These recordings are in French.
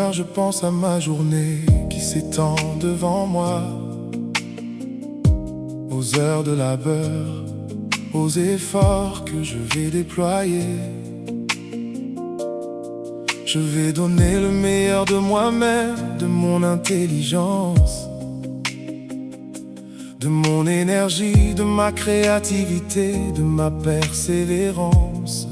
matin, je pense à ma journée qui s'étend devant moi, aux heures de labeur, aux efforts que je vais déployer. Je vais donner le meilleur de moi-même, de mon intelligence, de mon énergie, de ma créativité, de ma persévérance.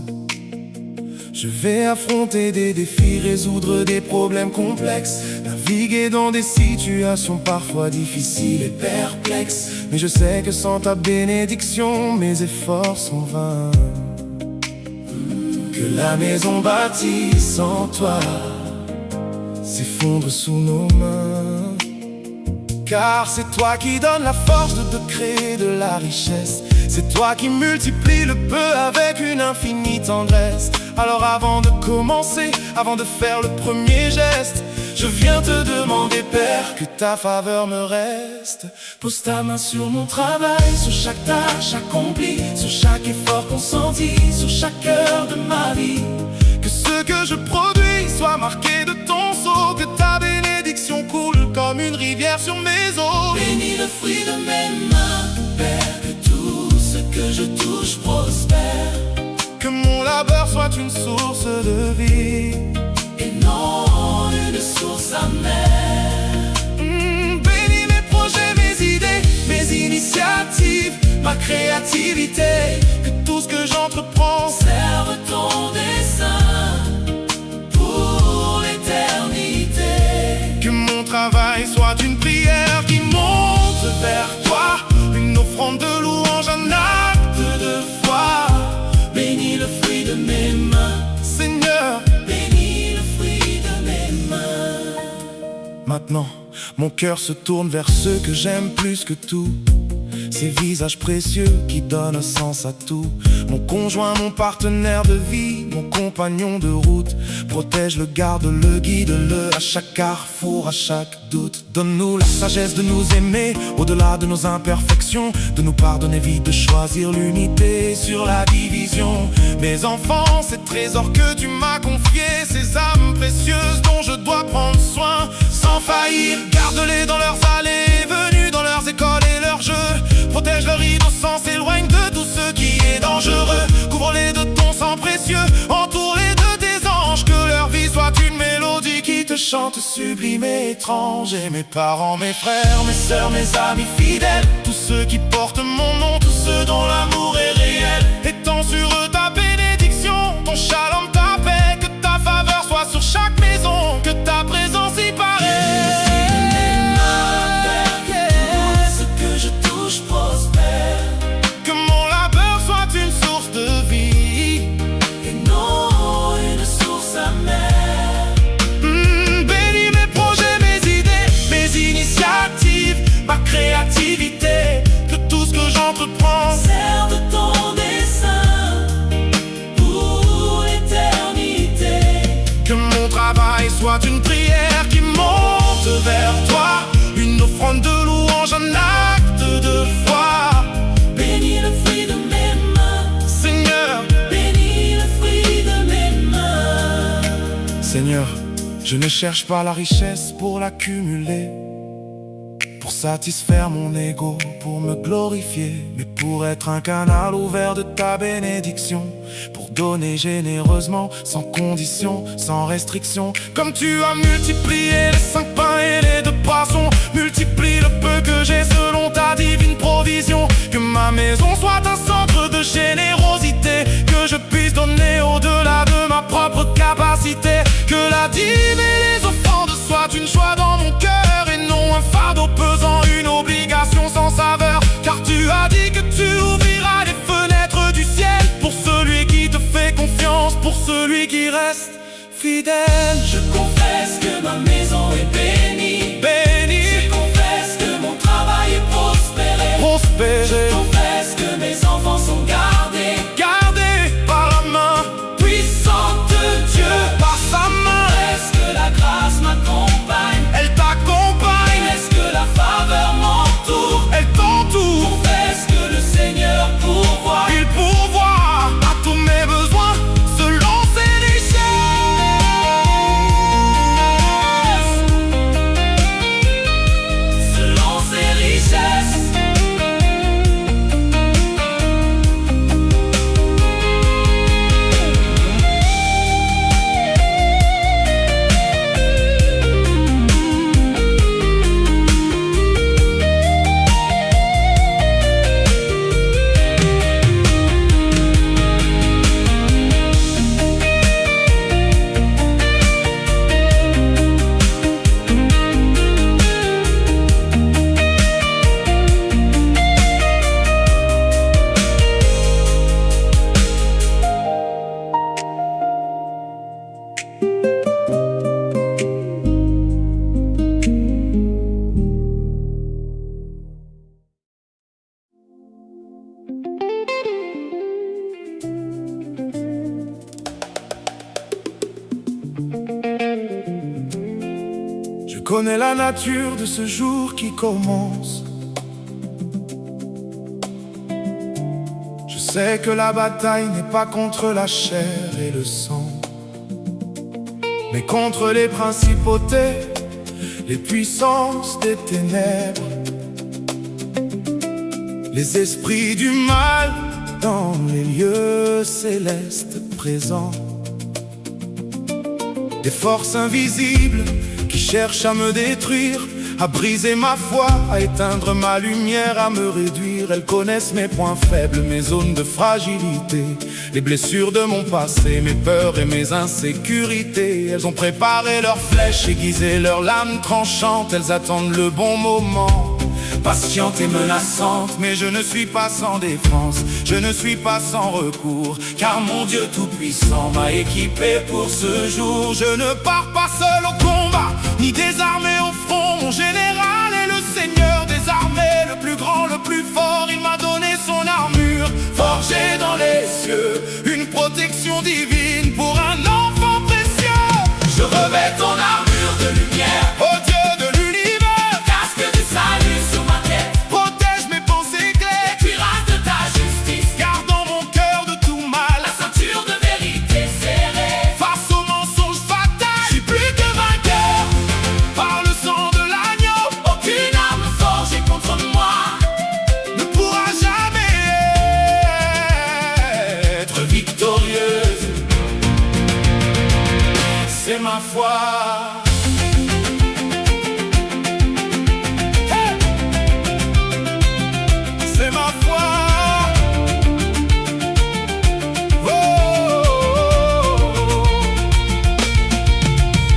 Je vais affronter des défis, résoudre des problèmes complexes, naviguer dans des situations parfois difficiles et perplexes. Mais je sais que sans ta bénédiction, mes efforts sont vains. Que la maison bâtie sans toi s'effondre sous nos mains. Car c'est toi qui donnes la force de créer de la richesse. C'est toi qui multiplie le peu avec une infinie tendresse. Alors avant de commencer, avant de faire le premier geste, je viens te demander, Père, que ta faveur me reste. Pose ta main sur mon travail, sur chaque tâche accomplie, sur chaque effort consenti, sur chaque heure de ma vie. Que ce que je produis soit marqué de ton sceau, que ta bénédiction coule comme une rivière sur mes eaux. Bénis le fruit de mes mains, Père, que tout ce que je touche prospère. Que mon labeur soit une source de vie et non une source amère. Bénis mes projets, mes idées, mes initiatives, ma créativité. Que tout ce que j'entreprends serve ton dessein pour l'éternité. Que mon travail soit une prière qui monte vers toi, une offrande de louange, un acte de foi. Bénis le fruit de mes mains, Seigneur. Bénis le fruit de mes mains. Maintenant, mon cœur se tourne vers ceux que j'aime plus que tout. Ces visages précieux qui donnent sens à tout. Mon conjoint, mon partenaire de vie, mon compagnon de route. Protège-le, garde-le, guide-le à chaque carrefour, à chaque doute. Donne-nous la sagesse de nous aimer au-delà de nos imperfections, de nous pardonner vite, de choisir l'unité sur la division. Mes enfants, ces trésors que tu m'as confiés, ces âmes précieuses dont je dois prendre soin sans faillir. Garde-les dans leurs allées et venues, dans leurs écoles et leurs jeux. Protège leur innocence, éloigne de tout ce qui est dangereux. Couvre-les de ton sang précieux, entoure-les de tes anges. Que leur vie soit une mélodie qui te chante sublime et étrange. Et mes parents, mes frères, mes sœurs, mes amis fidèles, tous ceux qui portent mon nom, tous ceux dont l'amour est réel. Étends sur eux ta bénédiction, ton shalom, ta paix. Que ta faveur soit sur chaque maison, que ta présence y paraît. Que mon labeur soit une source de vie et non une source amère. Bénis mes projets, mes idées, mes initiatives, ma créativité. Que tout ce que j'entreprends serve ton dessein pour l'éternité. Que mon travail soit une prière qui monte vers toi, une offrande de louange, un acte de foi. Bénis le fruit de mes mains, Seigneur. Bénis le fruit de mes mains. Seigneur, je ne cherche pas la richesse pour l'accumuler, pour satisfaire mon ego, pour me glorifier, mais pour être un canal ouvert de ta bénédiction, pour donner généreusement, sans condition, sans restriction. Comme tu as multiplié les 5 pains et les 2 poissons, multiplie le peu que j'ai selon ta divine provision. Que ma maison soit un centre de générosité, que je puisse donner au-delà de ma propre capacité. Que la dîme et les offrandes soient une joie dans mon cœur et non un fardeau pesant, une obligation sans saveur. Car tu as dit que tu ouvriras les fenêtres du ciel pour celui qui te fait confiance, pour celui qui reste fidèle. Je confesse que ma maison est bénie, bénie. Je confesse que mon travail est prospéré, prospéré. Je confesse que mes enfants sont gardés, gardés par la main puissante de Dieu, par sa main. Est-ce que la grâce m'accompagne? Elle t'accompagne. Est-ce que la faveur m'entoure? Elle t'entoure. Confesse que le Seigneur pourvoit, il pourvoit à tous mes besoins selon ses richesses. connais la nature de ce jour qui commence. Je sais que la bataille n'est pas contre la chair et le sang, mais contre les principautés, les puissances des ténèbres, les esprits du mal dans les lieux célestes présents. Des forces invisibles qui cherchent à me détruire, à briser ma foi, à éteindre ma lumière, à me réduire. Elles connaissent mes points faibles, mes zones de fragilité, les blessures de mon passé, mes peurs et mes insécurités. Elles ont préparé leurs flèches, aiguisé leurs lames tranchantes. Elles attendent le bon moment, patiente et menaçante. Mais je ne suis pas sans défense, je ne suis pas sans recours, car mon Dieu tout-puissant m'a équipé pour ce jour. Je ne pars pas seul au combat, ni désarmé au front. Mon général est le Seigneur des armées, le plus grand, le plus fort. Il m'a donné son armure, forgée dans les cieux, une protection divine pour un enfant précieux. Je revêts ton armure de lumière, ô Dieu de l'univers. Casque du salut sur ma tête, protège mes pensées claires. Les cuirasses de ta justice, gardant mon cœur de tout mal. La ceinture de vérité serrée, face au mensonge fatal. Je suis plus que vainqueur par le sang de l'agneau. Aucune arme forgée contre moi ne pourra jamais être victorieuse. C'est ma foi. C'est ma foi. Oh.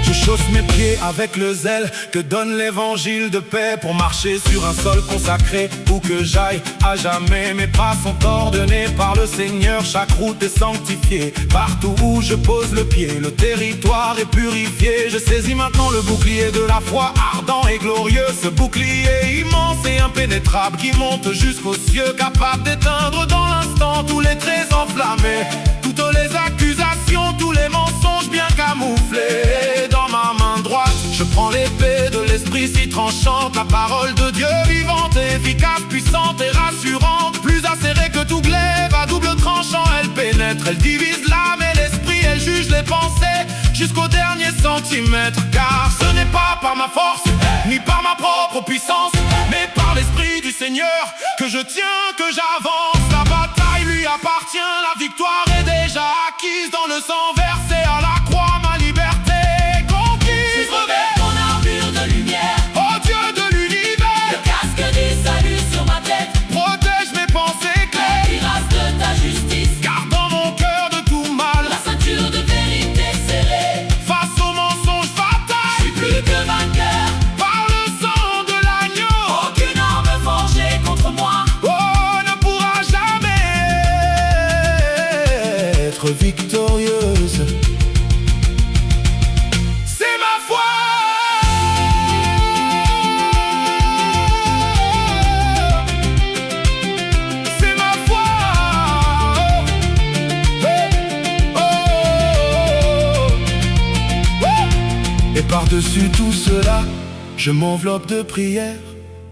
Je chausse mes pieds avec le zèle que donne l'évangile de paix, pour marcher sur un sol consacré. Où que j'aille, à jamais mes pas sont ordonnés par le Seigneur. Chaque route est sanctifiée, partout où je pose le pied, le territoire est purifié. Je saisis maintenant le bouclier de la foi, ardent et glorieux. Ce bouclier immense et impénétrable qui monte jusqu'aux cieux, capable d'éteindre dans l'instant tous les traits enflammés, toutes les accusations, tous les mensonges bien camouflés. Dans ma main droite, je prends l'épée de l'esprit si tranchante, la parole de Dieu vivante et efficace, puissante et rassurante, plus acérée que tout glaive à double tranchant. Elle pénètre, elle divise l'âme et l'esprit, elle juge les pensées jusqu'au dernier centimètre. Car ce n'est pas par ma force, ni par ma propre puissance, mais par l'esprit du Seigneur que je tiens, que j'avance. La bataille lui appartient, la victoire est déjà acquise. Dans le sang versé à la croix, ma liberté est conquise. Je revêts ton armure de lumière, ô Dieu de l'univers. Le casque du salut sur ma tête, protège mes pensées claires. Les cuirasses de ta justice, gardant mon cœur de tout mal. La ceinture de vérité serrée, face au mensonge fatal. Je suis plus que vainqueur par le sang de l'agneau. Aucune arme forgée contre moi, oh, ne pourra jamais être victorieuse. C'est ma foi. C'est ma foi. Oh, oh, oh, oh. Et par-dessus tout cela, je m'enveloppe de prière,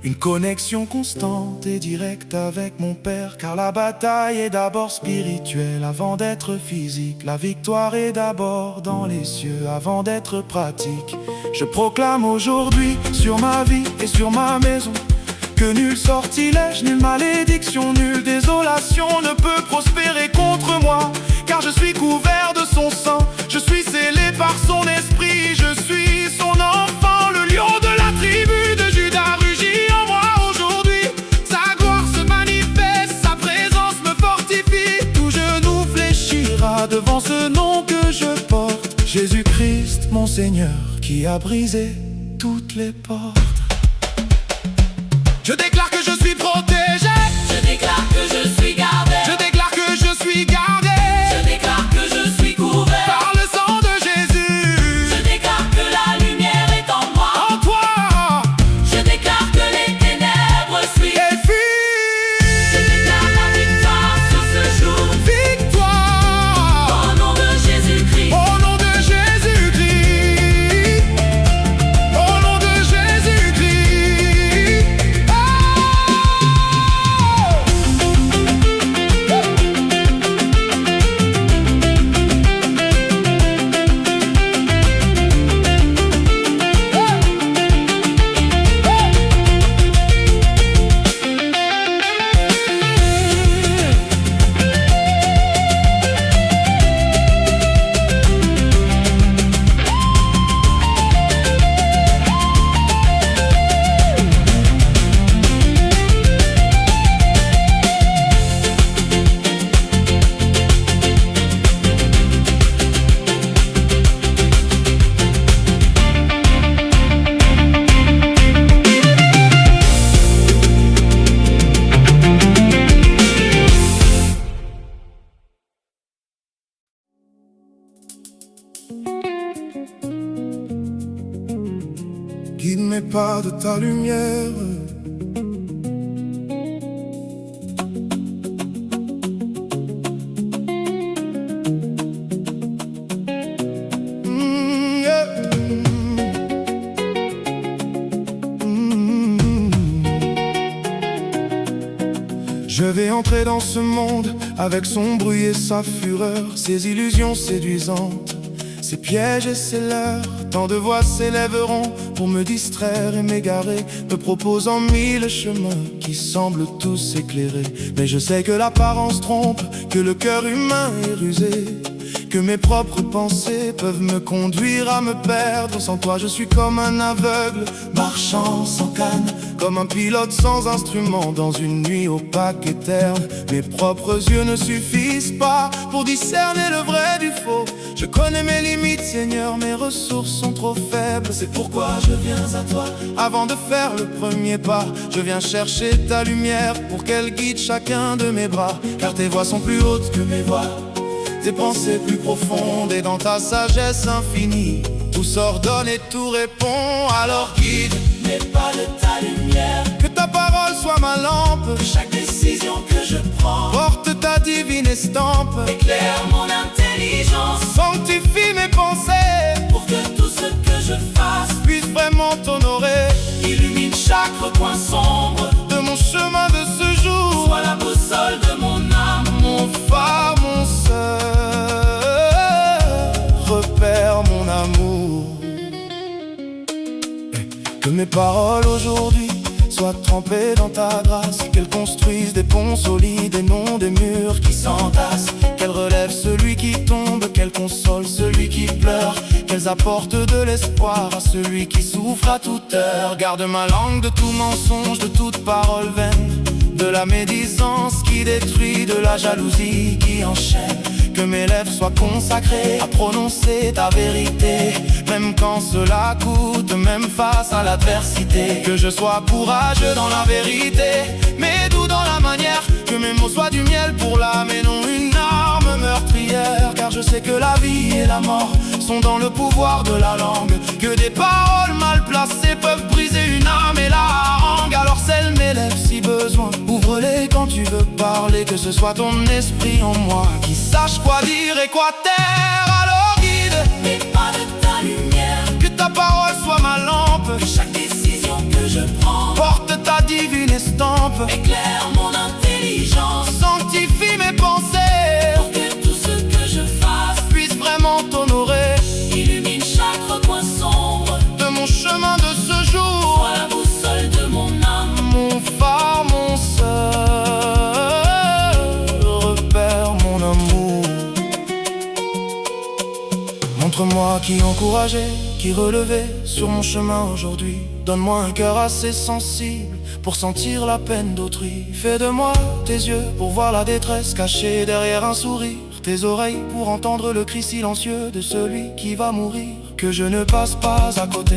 une connexion constante et directe avec mon Père. Car la bataille est d'abord spirituelle avant d'être physique. La victoire est d'abord dans les cieux avant d'être pratique. Je proclame aujourd'hui sur ma vie et sur ma maison que nul sortilège, nulle malédiction, nulle désolation ne peut prospérer contre moi. Car je suis couvert de son sang, je suis scellé par son esprit. Je suis son enfant, le lion de la tribu de Juda rugit en moi aujourd'hui. Sa gloire se manifeste, sa présence me fortifie. Tout genou fléchira devant ce nom que je porte, Jésus-Christ mon Seigneur, qui a brisé toutes les portes. Je déclare que je suis protégé. Je déclare que je suis gardé. Je déclare que je suis gardé. Je déclare que je suis couvert par le sang de Jésus. Je déclare que la lumière est en moi. En toi. Je déclare que les ténèbres fuient. Et fuis. Je déclare la victoire sur ce jour. Victoire. Au nom de Jésus-Christ. Au nom de Jésus-Christ. Au nom de guide mes pas de ta lumière. Je vais entrer dans ce monde avec son bruit et sa fureur, ses illusions séduisantes, ses pièges et ses leurres. Tant de voix s'élèveront pour me distraire et m'égarer, me proposant mille chemins qui semblent tous éclairés. Mais je sais que l'apparence trompe, que le cœur humain est rusé, que mes propres pensées peuvent me conduire à me perdre. Sans toi je suis comme un aveugle, marchant sans canne, comme un pilote sans instrument dans une nuit opaque et terne. Mes propres yeux ne suffisent pas pour discerner le vrai du faux. Je connais mes limites, Seigneur, mes ressources sont trop faibles. C'est pourquoi je viens à toi. Avant de faire le premier pas, je viens chercher ta lumière pour qu'elle guide chacun de mes bras. Car tes voix sont plus hautes que mes voix, tes pensées plus profondes, et dans ta sagesse infinie, tout s'ordonne et tout répond. Alors guide mes pas de ta lumière, que ta parole soit ma lampe, que chaque décision que je prends porte ta divine estampe. Éclaire mon intelligence, sanctifie mes pensées, pour que tout ce que je fasse puisse vraiment t'honorer. Illumine chaque recoin sombre de mon chemin de ce jour, sois la boussole de mon âme, mon phare, mon seul repère, mon amour. Que mes paroles aujourd'hui soient trempées dans ta grâce, qu'elles construisent des ponts solides et non des murs qui s'entassent, qu'elles relèvent celui qui tombe, qu'elles consolent celui qui pleure, qu'elles apportent de l'espoir à celui qui souffre à toute heure. Garde ma langue de tout mensonge, de toute parole vaine, de la médisance qui détruit, de la jalousie qui enchaîne. Que mes lèvres soient consacrées à prononcer ta vérité, même quand cela coûte, même face à l'adversité. Que je sois courageux dans la vérité, mais doux dans la manière. Que mes mots soient du miel pour l'âme et non une arme meurtrière. Car je sais que la vie et la mort sont dans le pouvoir de la langue, que des paroles mal placées peuvent briser une âme et la harangue. Alors scelle mes lèvres si besoin, ouvre-les quand tu veux parler, que ce soit ton esprit en moi qui sache quoi dire et quoi taire. Alors guide mes pas de ta lumière, que ta parole soit ma lampe, que chaque décision que je prends porte ta divine estampe. Éclaire mon intelligence, sanctifie mes pensées, pour que tout ce que je fasse puisse vraiment t'honorer. Illumine chaque recoin sombre de mon chemin de ce jour, sois la boussole de mon âme, mon phare, mon seul repère, mon amour. Montre-moi qui encourager, qui relever sur mon chemin aujourd'hui. Donne-moi un cœur assez sensible pour sentir la peine d'autrui. Fais de moi tes yeux pour voir la détresse cachée derrière un sourire, tes oreilles pour entendre le cri silencieux de celui qui va mourir. Que je ne passe pas à côté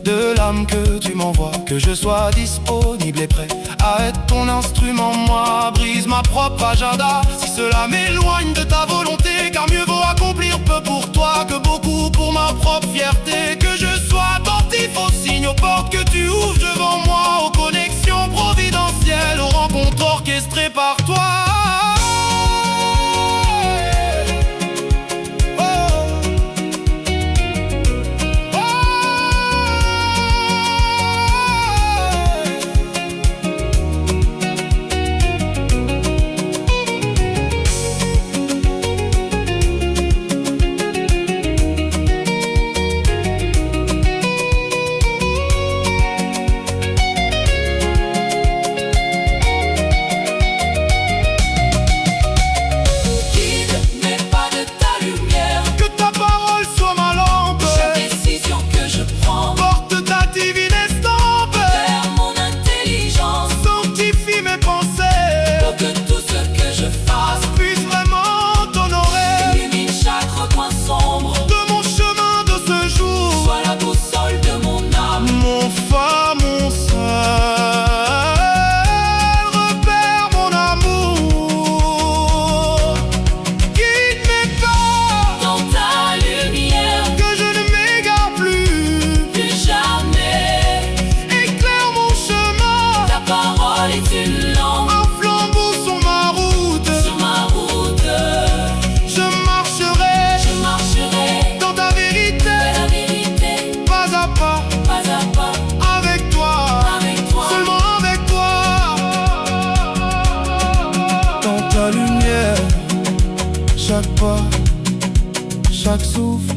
de l'âme que tu m'envoies, que je sois disponible et prêt à être ton instrument. Moi, brise ma propre agenda si cela m'éloigne de ta volonté, car mieux vaut accomplir peu pour toi que beaucoup pour ma propre fierté. Que je sois attentif aux signes, aux portes que tu ouvres devant moi, aux connexions providentielles, aux rencontres orchestrées par toi. chaque souffle,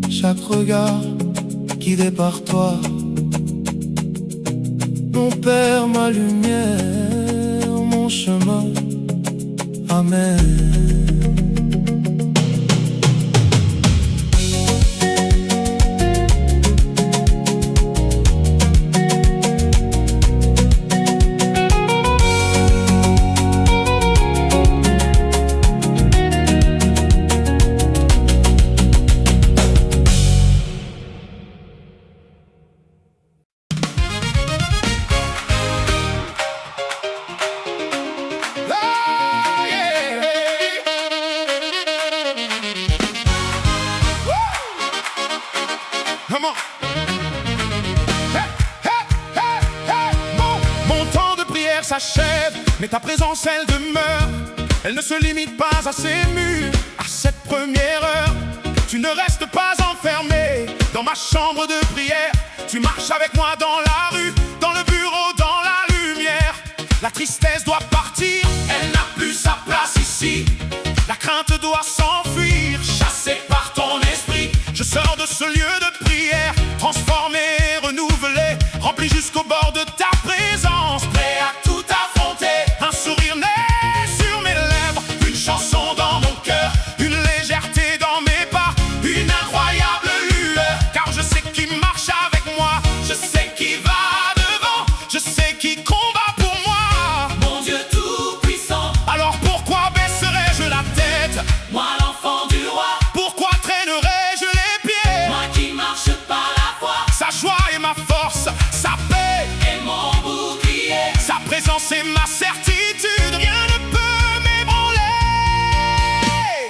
chaque regard guidé par toi. Mon Père, ma lumière, mon chemin, Amen. Come on. Hey, hey, hey, hey. Mon temps de prière s'achève, mais ta présence elle demeure. Elle ne se limite pas à ces murs, à cette première heure. Tu ne restes pas enfermé dans ma chambre de prière. Tu marches avec moi dans la rue, dans le bureau, dans la lumière. La tristesse doit partir, elle n'a plus sa place ici. La crainte doit s'enfuir, chassée par ton esprit. Je sors de ce lieu de prière, transformé, renouvelé, rempli jusqu'au bord de ta présence, prêt à tout affronter. Un sourire naît sur mes lèvres, une chanson dans mon cœur, une légèreté dans mes pas, une incroyable lueur. Car je sais qui marche avec moi, je sais qui va devant, je sais qui combat pour moi. Mon Dieu tout-puissant, Alors pourquoi baisserais-je la tête? moi l'enfant du roi, Pourquoi traînerais-je les pieds? moi qui marche par la foi, Sa joie est ma force, sa paix, et mon bouclier. sa présence est ma certitude. Rien ne peut m'ébranler.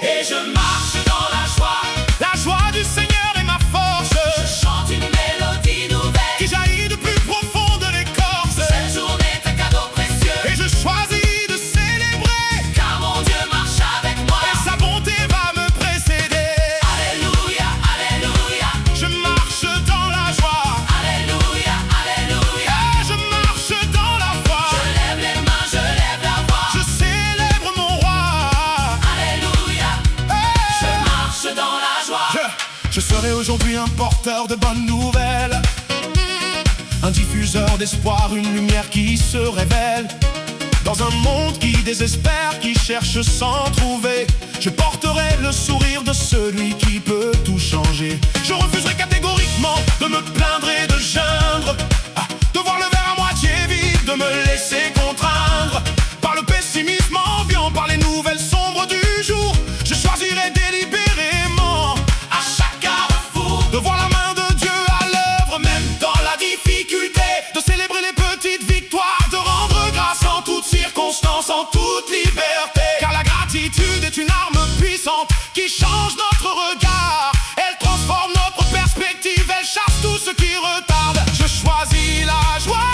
Et je marche dans la joie, La joie du Seigneur est ma force, je chante une mélodie nouvelle. qui jaillit de plus profond de l'écorce. Cette journée est un cadeau précieux, Et je choisis de célébrer, car mon Dieu marche avec moi. et sa bonté va me précéder. Alléluia, alléluia, Je marche dans la joie, alléluia, alléluia. et je marche dans la foi. Je lève les mains, je lève la voix. Je célèbre mon roi. Alléluia, je Hey! marche dans la joie. Je serai aujourd'hui un porteur de bonnes nouvelles, un diffuseur d'espoir, une lumière qui se révèle. Dans un monde qui désespère, qui cherche sans trouver, je porterai le sourire de celui qui peut tout changer. Je refuserai catégoriquement de me plaindre et de geindre, de voir le verre à moitié vide, de me laisser contraindre par le pessimisme ambiant, par les nouvelles sombres du jour. Je choisirai délibérément À chaque carrefour, de voir la main de Dieu à l'œuvre, même dans la difficulté, de célébrer les petites victoires, de rendre grâce en toutes circonstances, en toute liberté. Car la gratitude est une arme puissante qui change notre regard. Elle transforme notre perspective, elle chasse tout ce qui retarde. Je choisis la joie,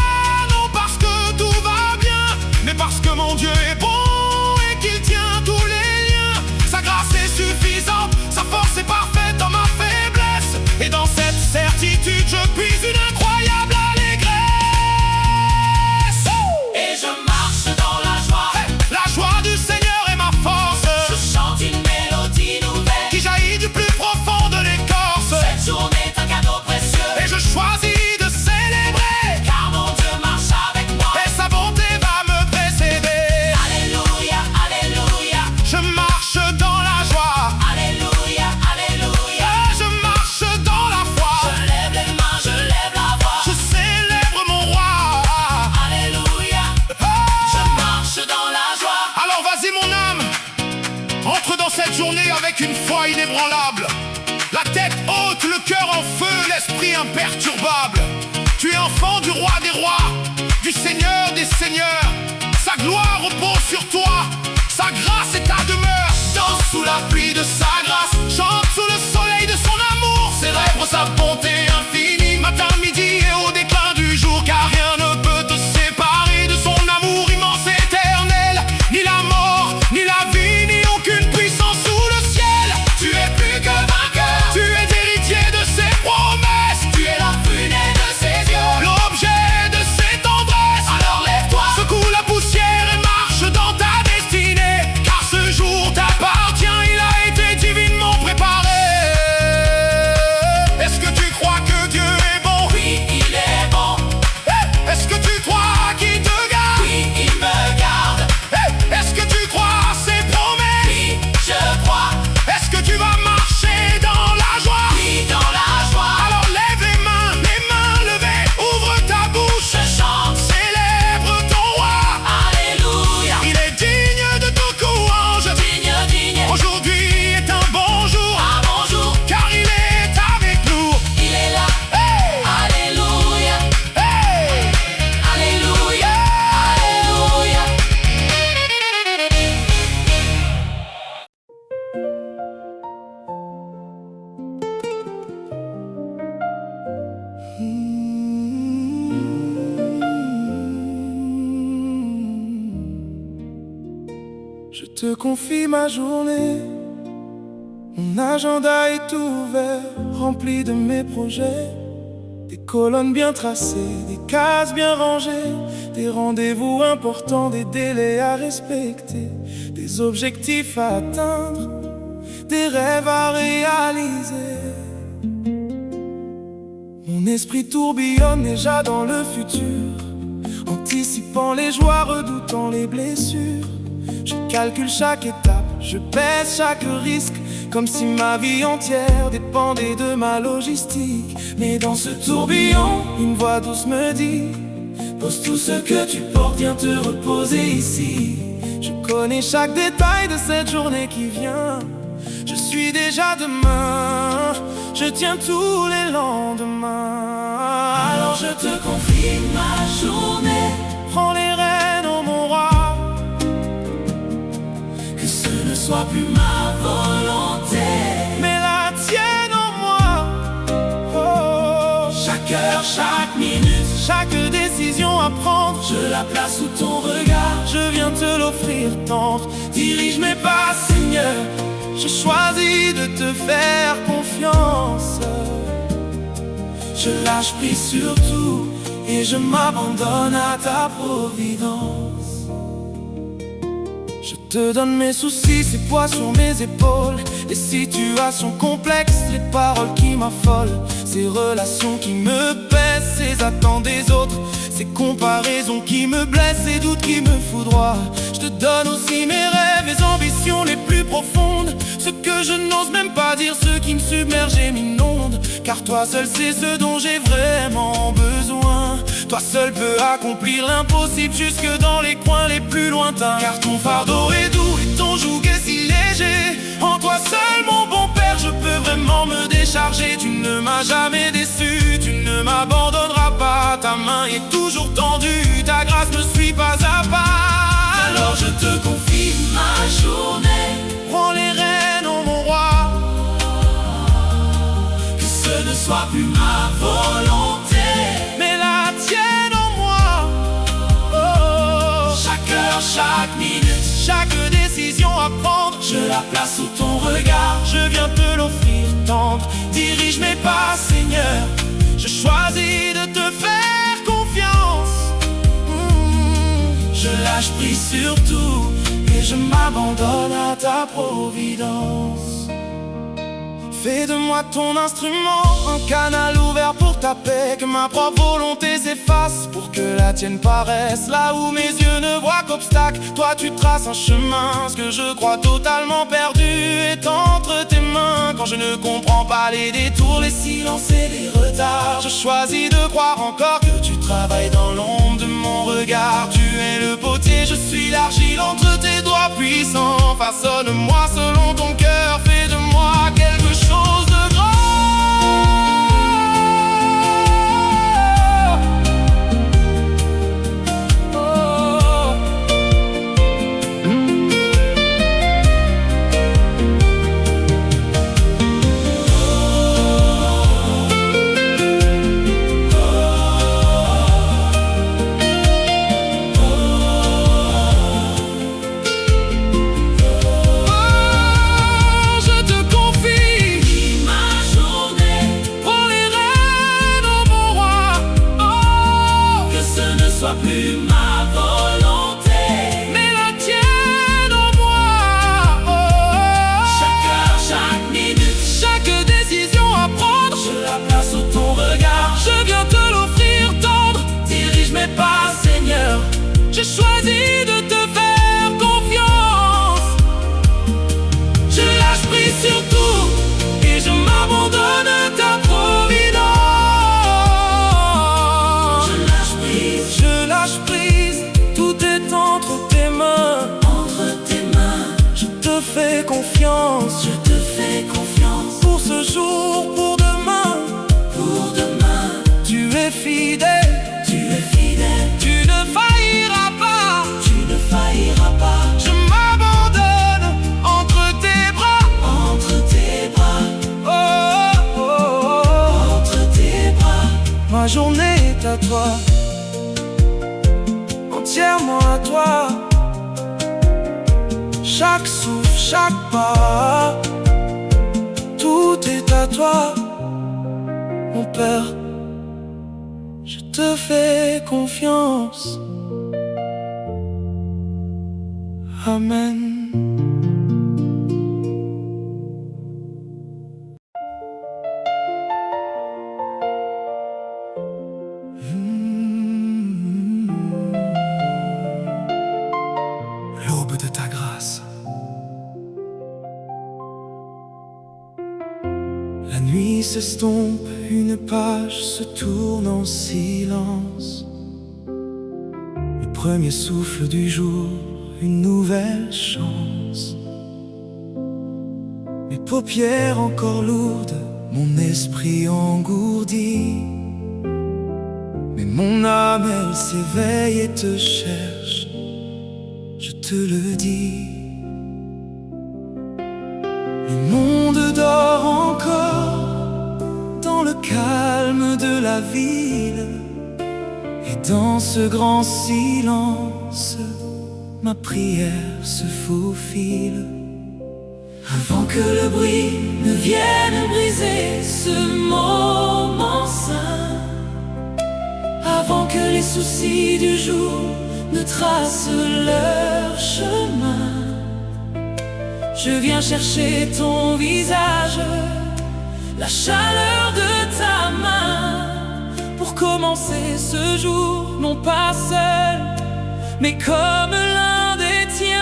non parce que tout va bien, mais parce que mon Dieu est bon et qu'il tient tous les liens. Sa grâce est suffisante, sa force est parfaite dans ma faiblesse. Et dans cette certitude, je puise une incroyable allégresse. et je marche dans la joie. Hey! La joie du Seigneur est ma force, Je chante une mélodie nouvelle. qui jaillit du plus profond de l'écorce. Cette journée est un cadeau précieux, Et je choisis de célébrer, car mon Dieu marche avec moi. et sa bonté va me précéder. Alléluia, alléluia, Je marche dans la joie, alléluia, alléluia. et je marche dans la foi. Je lève les mains, je lève la voix. Je célèbre mon roi. Alléluia, je marche dans la joie. Alors vas-y mon âme, entre dans cette journée avec une foi inébranlable. La tête haute, le cœur en feu, l'esprit imperturbable. Tu es enfant du roi des rois, du Seigneur des seigneurs. Sa gloire repose sur toi, sa grâce est ta demeure. Danse sous la pluie de sa grâce, chante sous le soleil de son amour. Célèbre sa bonté infinie, matin, midi et au déclin du jour. Car rien ne peut te séparer de son amour immense et éternel. Ni la mort, ni la vie, ni aucune puissance sous le ciel. Tu es plus que vainqueur, tu es héritier de ses promesses. Tu es la fumée de ses yeux, L'objet de ses tendresses. alors lève-toi. Secoue la poussière et marche dans ta destinée. Car ce jour t'appartient, il a été dit. te confie ma journée. Mon agenda est ouvert, rempli de mes projets. Des colonnes bien tracées, des cases bien rangées, des rendez-vous importants, des délais à respecter, des objectifs à atteindre, des rêves à réaliser. Mon esprit tourbillonne déjà dans le futur, anticipant les joies, redoutant les blessures. Je calcule chaque étape, je pèse chaque risque, comme si ma vie entière dépendait de ma logistique. Mais dans ce tourbillon, une voix douce me dit: pose tout ce que tu portes, viens te reposer ici. Je connais chaque détail de cette journée qui vient. Je suis déjà demain, je tiens tous les lendemains. Alors je te confie ma journée. Prends les rênes, oh mon roi. Que ce ne soit plus ma volonté, mais la tienne en moi. Oh. Chaque heure, chaque minute, chaque décision à prendre, je la place sous ton regard. Je viens te l'offrir tendre. Dirige mes pas, Seigneur. Je choisis de te faire confiance. Je lâche prise sur tout et je m'abandonne à ta providence. Je te donne mes soucis, ces poids sur mes épaules, les situations complexes, les paroles qui m'affolent, ces relations qui me pèsent, ces attentes des autres, ces comparaisons qui me blessent, ces doutes qui me foudroient. Je te donne aussi mes rêves, mes ambitions les plus profondes, ce que je n'ose même pas dire, ce qui me submerge et m'inonde. Car toi seul sais ce dont j'ai vraiment besoin. Toi seul peux accomplir l'impossible jusque dans les coins les plus lointains. Car ton fardeau est doux et ton joug est si léger. En toi seul mon bon Père je peux vraiment me décharger. Tu ne m'as jamais déçu, tu ne m'abandonneras pas. Ta main est toujours tendue, ta grâce me suit pas à pas. Alors je te confie ma journée. Prends les rênes, oh mon roi. Que ce ne soit plus ma volonté, mais la tienne en moi. Oh. Chaque heure, chaque minute, chaque décision à prendre, je la place sous ton regard. Je viens te l'offrir tendre. Dirige mes pas, Seigneur. Je choisis de te faire confiance. Je lâche prise sur tout et je m'abandonne à ta providence. Fais de moi ton instrument, un canal ouvert pour ta paix. Que ma propre volonté s'efface pour que la tienne paraisse. Là où mes yeux ne voient qu'obstacle, toi tu traces un chemin. Ce que je crois totalement perdu est entre tes mains. Quand je ne comprends pas les détours, les silences et les retards, je choisis de croire encore que tu travailles dans l'ombre de mon regard. Tu es le potier, je suis l'argile entre tes doigts puissants. Façonne-moi selon ton cœur, fais de moi quelque chose de grand. Plus ma volonté, mais la tienne en moi. Oh. chaque heure, chaque minute, Chaque décision à prendre, je la place sous ton regard. je viens te l'offrir tendre. Dirige mes pas, Seigneur. Je choisis de te faire confiance. Je lâche prise sur tout et je m'abandonne à ta providence. Je lâche prise, tout est entre tes mains. Entre tes mains, Je te fais confiance. je te fais confiance. Pour ce jour, pour demain, Pour demain, tu es fidèle. tu es fidèle. Tu ne failliras pas. Tu ne failliras pas. Je m'abandonne entre tes bras. Entre tes bras, Oh, oh, oh, oh. entre tes bras. Ma journée est à toi, entièrement à toi. chaque souffle, chaque pas, tout est à toi, mon Père. Je te fais confiance. Amen. L'aube de ta grâce. La nuit s'estompe, une page se tourne en silence. Le premier souffle du jour, une nouvelle chance. Mes paupières encore lourdes, mon esprit engourdi, mais mon âme elle s'éveille et te cherche, je te le dis. Le monde dort encore dans le calme de la ville, et dans ce grand silence ma prière se faufile. Avant que le bruit ne vienne briser ce moment sain, avant que les soucis du jour ne tracent leur chemin, je viens chercher ton visage, la chaleur de ta main, pour commencer ce jour, non pas seul, mais comme l'un des tiens.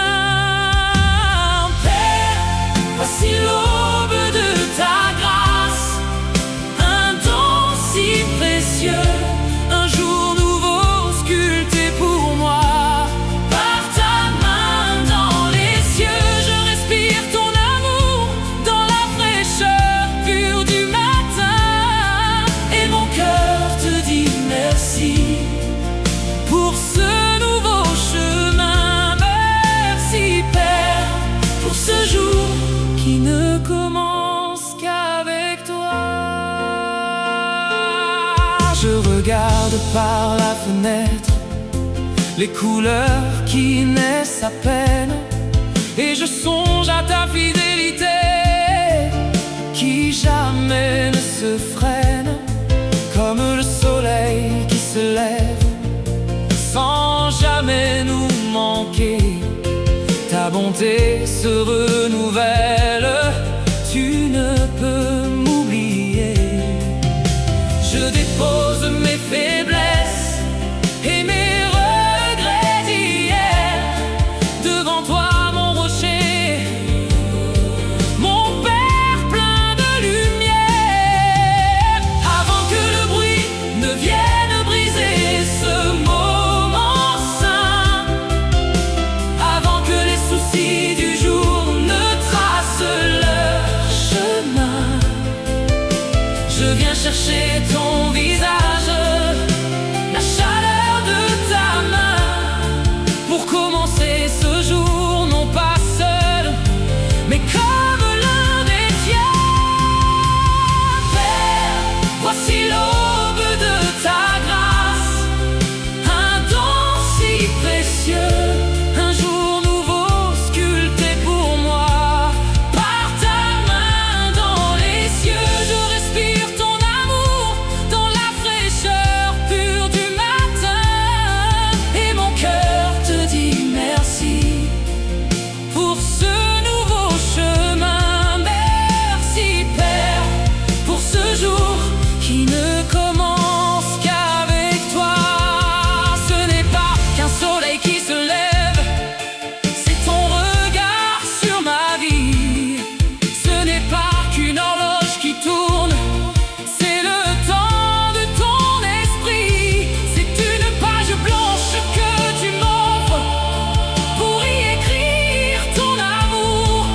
Père, voici l'aube de ta grâce, un don si précieux, un jour nouveau sculpté pour moi. Par ta main dans les cieux, je respire ton amour dans la fraîcheur pure du matin, et mon cœur te dit merci pour ce nouveau chemin. Merci Père pour ce jour qui ne commence qu'avec toi. Je regarde par la fenêtre les couleurs qui naissent à peine, et je songe à ta fidélité qui jamais ne se freine, comme le soleil qui se lève sans jamais nous manquer. Ta bonté se renouvelle, tu ne peux m'oublier. Je dépose mes faiblesses et mes regrets d'hier devant toi, mon rocher, mon Père plein de lumière. Avant que le bruit ne vienne briser ce moment sain, avant que les soucis du jour ne tracent leur chemin, je viens chercher ton visage, la chaleur de ta main, pour commencer ce jour, non pas seul, mais comme l'un des tiens. Père, voici l'aube de ta grâce, un don si précieux, un jour nouveau sculpté pour moi. Par ta main dans les cieux, je respire ton amour dans la fraîcheur pure du matin, et mon cœur te dit merci pour ce nouveau chemin. Merci Père pour ce jour qui ne commence qu'avec toi. Ce n'est pas qu'un soleil qui se lève, c'est ton regard sur ma vie. Ce n'est pas qu'une horloge qui tourne, c'est le temps de ton esprit. C'est une page blanche que tu m'offres pour y écrire ton amour,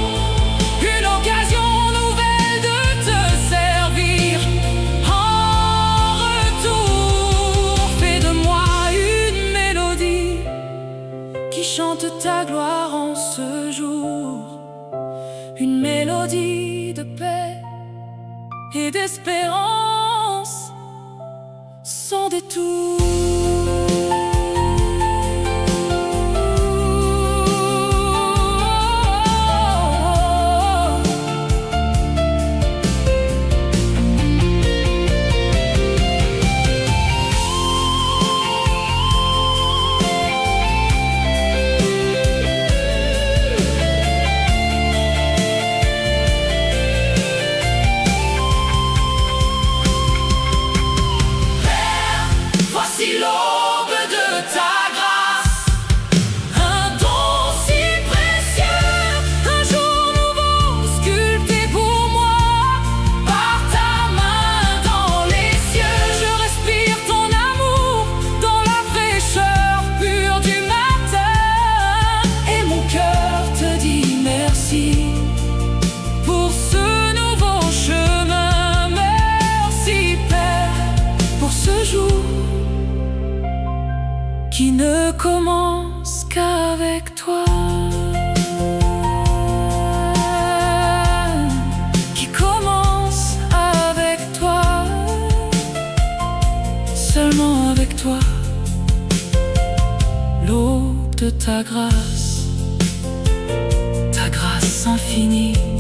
une occasion nouvelle de te servir. En retour, fais de moi une mélodie qui chante ta gloire en ce jour, une mélodie de paix et d'espérance sans détour. qui ne commence qu'avec toi, qui commence avec toi, seulement avec toi, l'aube de ta grâce infinie.